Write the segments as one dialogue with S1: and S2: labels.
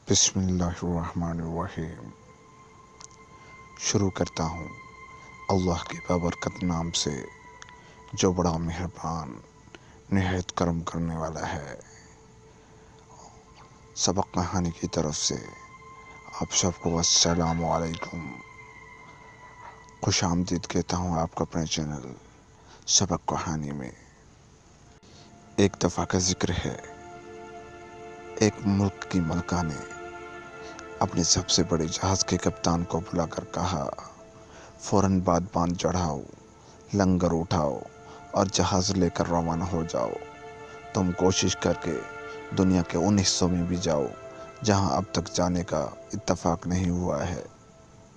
S1: بسم اللہ الرحمن الرحیم۔ شروع کرتا ہوں اللہ کے بابرکت نام سے جو بڑا مہربان نہایت کرم کرنے والا ہے۔ سبق کہانی کی طرف سے آپ سب کو السلام علیکم، خوش آمدید کہتا ہوں آپ کو اپنے چینل سبق کہانی میں۔ ایک دفعہ کا ذکر ہے، ایک ملک کی ملکہ نے اپنے سب سے بڑے جہاز کے کپتان کو بلا کر کہا، فوراً بادبان چڑھاؤ، لنگر اٹھاؤ اور جہاز لے کر روانہ ہو جاؤ۔ تم کوشش کر کے دنیا کے ان حصوں میں بھی جاؤ جہاں اب تک جانے کا اتفاق نہیں ہوا ہے،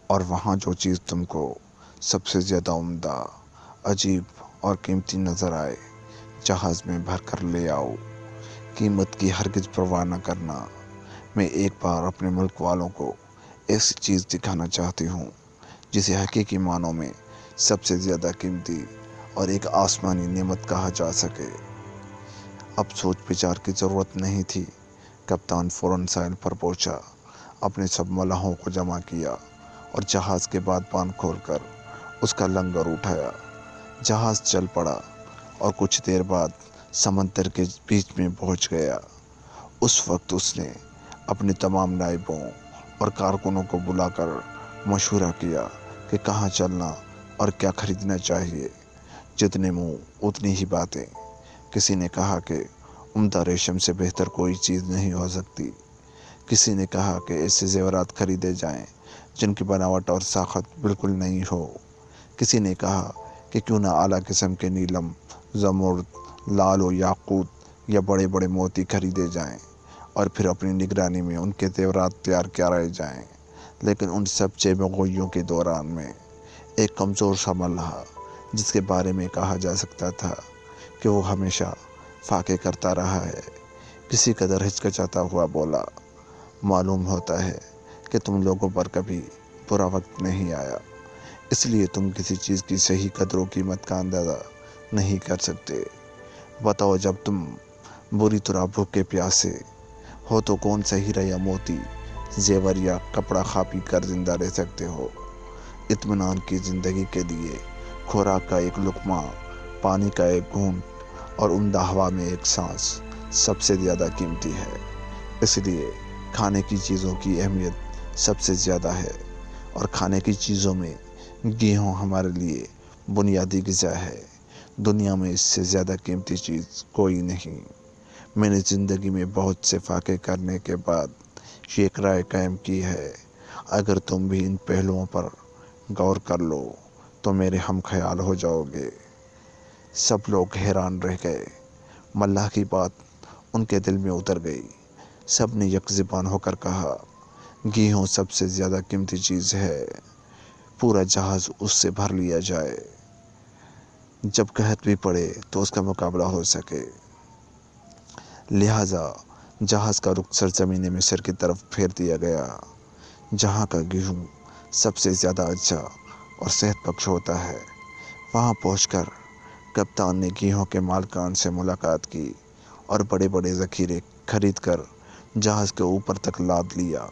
S1: اور وہاں جو چیز تم کو سب سے زیادہ عمدہ، عجیب اور قیمتی نظر آئے، جہاز میں بھر کر لے آؤ۔ قیمت کی ہرگز پرواہ نہ کرنا۔ میں ایک بار اپنے ملک والوں کو ایسی چیز دکھانا چاہتی ہوں جسے حقیقی معنوں میں سب سے زیادہ قیمتی اور ایک آسمانی نعمت کہا جا سکے۔ اب سوچ بچار کی ضرورت نہیں تھی۔ کپتان فوراً ساحل پر پہنچا، اپنے سب ملاحوں کو جمع کیا اور جہاز کے بادبان کھول کر اس کا لنگر اٹھایا۔ جہاز چل پڑا اور کچھ دیر بعد سمندر کے بیچ میں پہنچ گیا۔ اس وقت اس نے اپنے تمام نائبوں اور کارکنوں کو بلا کر مشورہ کیا کہ کہاں چلنا اور کیا خریدنا چاہیے۔ جتنے منہ اتنی ہی باتیں۔ کسی نے کہا کہ عمدہ ریشم سے بہتر کوئی چیز نہیں ہو سکتی۔ کسی نے کہا کہ ایسے زیورات خریدے جائیں جن کی بناوٹ اور ساخت بالکل نئی ہو۔ کسی نے کہا کہ کیوں نہ اعلیٰ قسم کے نیلم، زمرد، لال و یاقوت یا بڑے بڑے موتی خریدے جائیں اور پھر اپنی نگرانی میں ان کے زیورات تیار کرائے جائیں۔ لیکن ان سب جیب گوئیوں کے دوران میں ایک کمزور سا ملحہ، جس کے بارے میں کہا جا سکتا تھا کہ وہ ہمیشہ فاقے کرتا رہا ہے، کسی قدر ہچکچاتا ہوا بولا، معلوم ہوتا ہے کہ تم لوگوں پر کبھی برا وقت نہیں آیا، اس لیے تم کسی چیز کی صحیح قدر و قیمت کا اندازہ نہیں کر سکتے۔ بتاؤ، جب تم بری طرح بھوکے پیاسے ہو تو کون سا ہیرا یا موتی، زیور یا کپڑا کھا پی کر زندہ رہ سکتے ہو؟ اطمینان کی زندگی کے لیے خوراک کا ایک لقمہ، پانی کا ایک گھونٹ اور عمدہ ہوا میں ایک سانس سب سے زیادہ قیمتی ہے۔ اس لیے کھانے کی چیزوں کی اہمیت سب سے زیادہ ہے، اور کھانے کی چیزوں میں گیہوں ہمارے لیے بنیادی غذا ہے۔ دنیا میں اس سے زیادہ قیمتی چیز کوئی نہیں۔ میں نے زندگی میں بہت سے فاقے کرنے کے بعد یہ ایک رائے قائم کی ہے، اگر تم بھی ان پہلوؤں پر غور کر لو تو میرے ہم خیال ہو جاؤ گے۔ سب لوگ حیران رہ گئے۔ ملاح کی بات ان کے دل میں اتر گئی۔ سب نے یک زبان ہو کر کہا، گیہوں سب سے زیادہ قیمتی چیز ہے، پورا جہاز اس سے بھر لیا جائے، جب قحط بھی پڑے تو اس کا مقابلہ ہو سکے۔ لہٰذا جہاز کا رخ سرزمین مصر کی طرف پھیر دیا گیا، جہاں کا گیہوں سب سے زیادہ اچھا اور صحت بخش ہوتا ہے۔ وہاں پہنچ کر کپتان نے گیہوں کے مالکان سے ملاقات کی اور بڑے بڑے ذخیرے خرید کر جہاز کے اوپر تک لاد لیا۔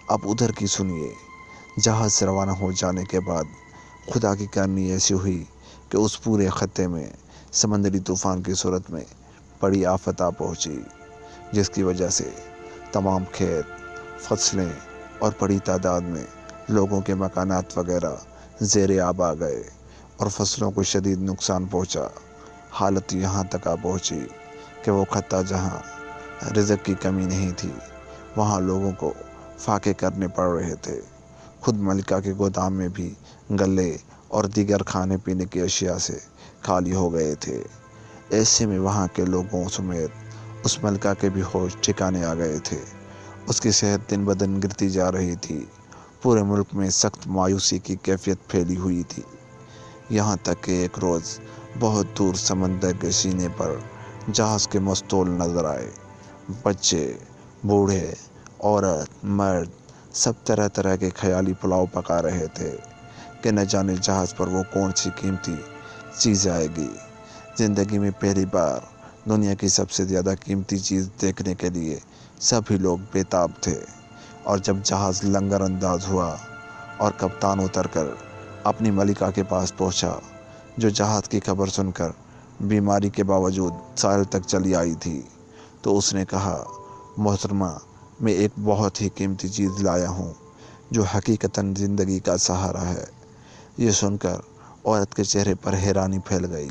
S1: اب ادھر کی سنیے۔ جہاز سے روانہ ہو جانے کے بعد خدا کی کرنی ایسی ہوئی کہ اس پورے خطے میں سمندری طوفان کی صورت میں بڑی آفت آ پہنچی، جس کی وجہ سے تمام کھیت، فصلیں اور بڑی تعداد میں لوگوں کے مکانات وغیرہ زیر آب آ گئے اور فصلوں کو شدید نقصان پہنچا۔ حالت یہاں تک آ پہنچی کہ وہ خطہ جہاں رزق کی کمی نہیں تھی، وہاں لوگوں کو فاقے کرنے پڑ رہے تھے۔ خود ملکہ کے گودام میں بھی غلے اور دیگر کھانے پینے کی اشیاء سے خالی ہو گئے تھے۔ ایسے میں وہاں کے لوگوں سمیت اس ملکہ کے بھی ہوش ٹھکانے آ گئے تھے۔ اس کی صحت دن بدن گرتی جا رہی تھی۔ پورے ملک میں سخت مایوسی کی کیفیت پھیلی ہوئی تھی، یہاں تک کہ ایک روز بہت دور سمندر کے سینے پر جہاز کے مستول نظر آئے۔ بچے، بوڑھے، عورت، مرد سب طرح طرح کے خیالی پلاؤ پکا رہے تھے کہ نہ جانے جہاز پر وہ کون سی قیمتی چیز آئے گی۔ زندگی میں پہلی بار دنیا کی سب سے زیادہ قیمتی چیز دیکھنے کے لیے سبھی لوگ بے تاب تھے۔ اور جب جہاز لنگر انداز ہوا اور کپتان اتر کر اپنی ملکہ کے پاس پہنچا، جو جہاز کی خبر سن کر بیماری کے باوجود ساحل تک چلی آئی تھی، تو اس نے کہا، محترمہ، میں ایک بہت ہی قیمتی چیز لایا ہوں جو حقیقتاً زندگی کا سہارا ہے۔ یہ سن کر عورت کے چہرے پر حیرانی پھیل گئی۔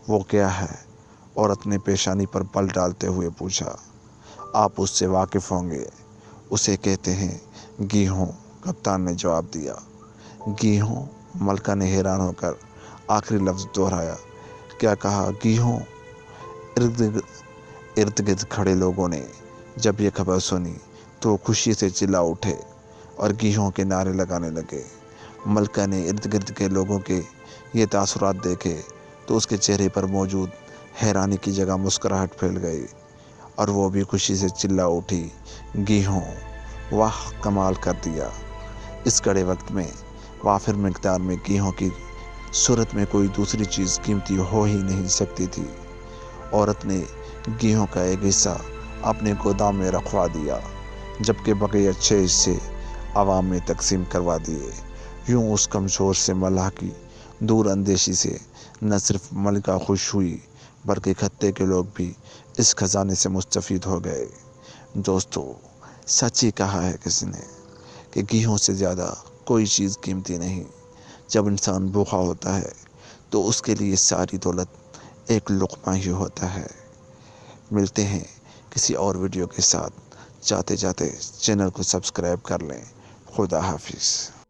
S1: وہ کیا ہے؟ عورت نے پیشانی پر بل ڈالتے ہوئے پوچھا۔ آپ اس سے واقف ہوں گے، اسے کہتے ہیں گیہوں، کپتان نے جواب دیا۔ گیہوں؟ ملکہ نے حیران ہو کر آخری لفظ دہرایا۔ کیا کہا؟ گیہوں؟ ارد گرد کھڑے لوگوں نے جب یہ خبر سنی تو خوشی سے چلا اٹھے اور گیہوں کے نعرے لگانے لگے۔ ملکہ نے ارد گرد کے لوگوں کے یہ تاثرات دیکھے تو اس کے چہرے پر موجود حیرانی کی جگہ مسکراہٹ پھیل گئی اور وہ بھی خوشی سے چلا اٹھی، گیہوں! واہ، کمال کر دیا! اس کڑے وقت میں وافر مقدار میں گیہوں کی صورت میں کوئی دوسری چیز قیمتی ہو ہی نہیں سکتی تھی۔ عورت نے گیہوں کا ایک حصہ اپنے گودام میں رکھوا دیا، جبکہ بقیہ 6 حصے عوام میں تقسیم کروا دیے۔ یوں اس کمزور سے ملاح کی دور اندیشی سے نہ صرف ملکہ خوش ہوئی بلکہ خطے کے لوگ بھی اس خزانے سے مستفید ہو گئے۔ دوستو، سچ ہی کہا ہے کسی نے کہ گیہوں سے زیادہ کوئی چیز قیمتی نہیں۔ جب انسان بھوکا ہوتا ہے تو اس کے لیے ساری دولت ایک لقمہ ہی ہوتا ہے۔ ملتے ہیں کسی اور ویڈیو کے ساتھ۔ جاتے جاتے چینل کو سبسکرائب کر لیں۔ خدا حافظ۔